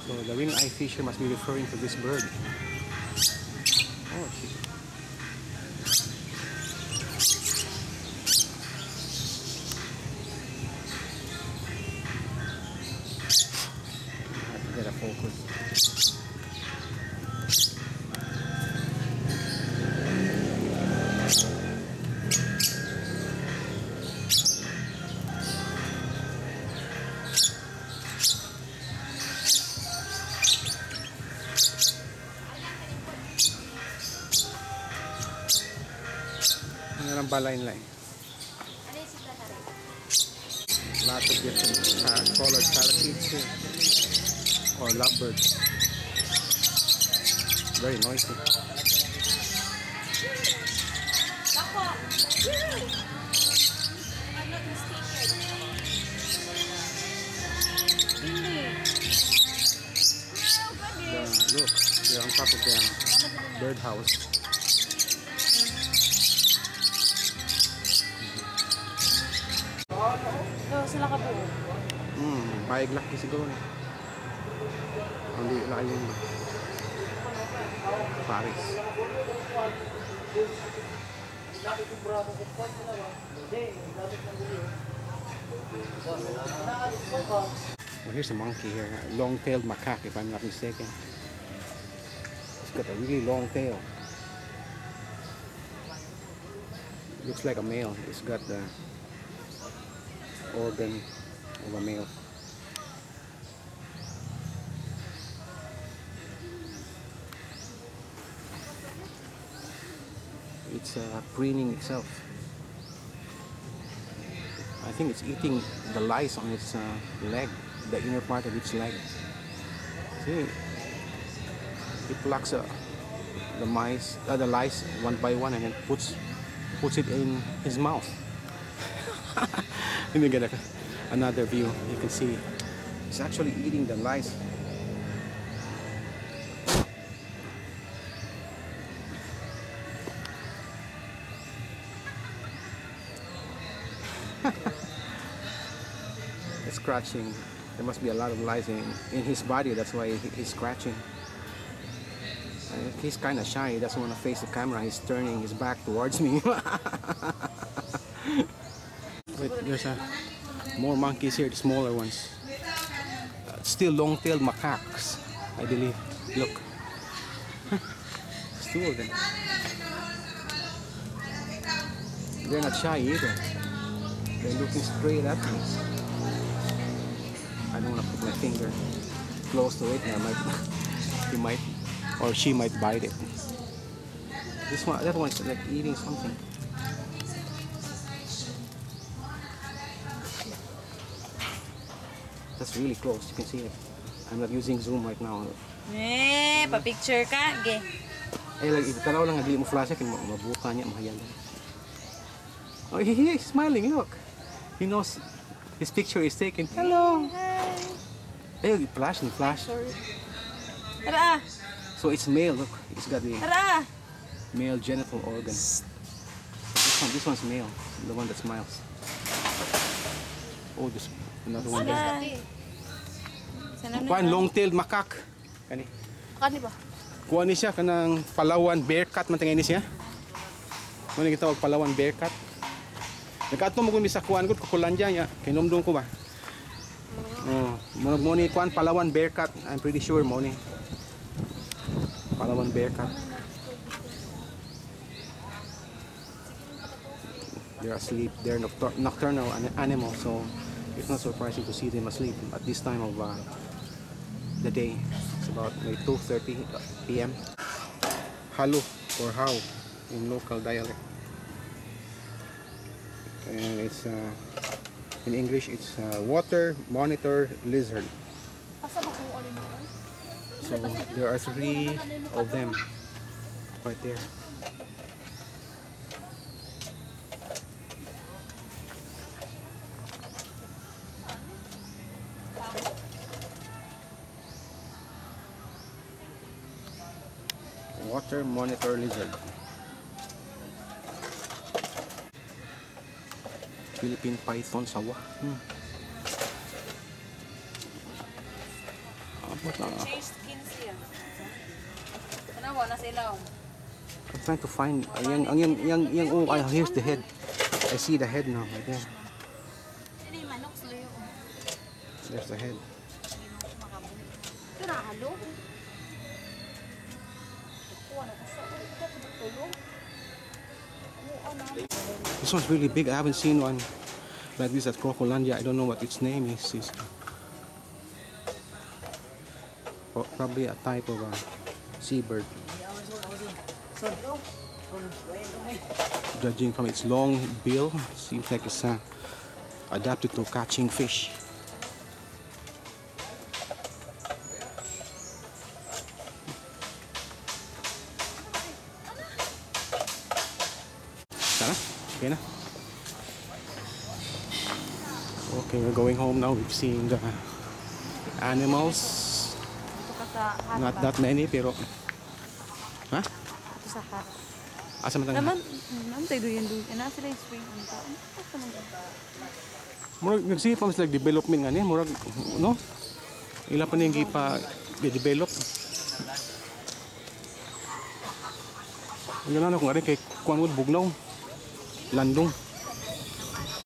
So the ring-eye fisher must be referring to this bird. Oh, shit. I have to get a focus. Ang balay nila eh. Lots of different colored parakeets here. Or lovebirds. Very noisy. Look, they're on top of the birdhouse. Sila ka buo. Bayag laki siguro eh. Hindi laki yun. Paris. Well, here's a monkey here. A long-tailed macaque, if I'm not mistaken. It's got a really long tail. Looks like a male. It's got the organ of a male. It's preening itself. I think it's eating the lice on its leg, the inner part of its leg. See, it plucks the lice one by one and then puts it in his mouth. Let me get another view. You can see it's actually eating the lice. It's scratching. There must be a lot of lice in his body. That's why he's scratching. He's kind of shy. He doesn't want to face the camera. He's turning his back towards me. Wait, there's more monkeys here, the smaller ones. Still long-tailed macaques, I believe. Look. There's two of them. They're not shy either. They're looking straight at me. I don't want to put my finger close to it. He might, or she might bite it. That one's like eating something. That's really close. You can see it. I'm not using zoom right now. Pa-picture ka. Okay. Like, tanaw lang, hindi mo flash kaya mabuka niya, mahayal. Oh, he's smiling, look. He knows his picture is taken. Hello. Hi. Flash. Sorry. Tara. So it's male, look. It's got the Tara. male genital organ. This one's male, the one that smiles. Oh, this another one there. Kuan long-tailed macaque. Kani. Kani ba? Kuan ni siya kanang Palawan bearcat man tingay ni siya. Mo ni gitawag Palawan bearcat. Nagkadto mo kun sa kuan gud Kukulandia ya. Kinumdum ko ba? Oh, mo ni kuan Palawan bearcat. I'm pretty sure mo ni. Palawan bearcat. They're asleep. They're nocturnal animals, so it's not surprising to see them asleep at this time of the day. It's about 2:30 p.m. Halo or how in local dialect, and it's in English it's water monitor lizard. So there are 3 of them right there. Water monitor lizard. Philippine python sawa. Change skin siya. Tanawa na sila. I'm trying to find. Oh, here's the head. I see the head now, right there. There's the head. This one's really big. I haven't seen one like this at Crocolandia. I don't know what its name is. It's probably a type of a seabird. Judging from its long bill, seems like it's adapted to catching fish. Okay na. Okay, we're going home now. We've seen the animals. Not that many, pero... Ha? Ito sa hat. Asa man Naman tayo doon. Ano sila yung spring? Murag nagsipa mas development nga niya. Murag, no? Ila pa niyang develop. Yan lang ako nga rin kay Kuan Wood Bugnaw. Landong.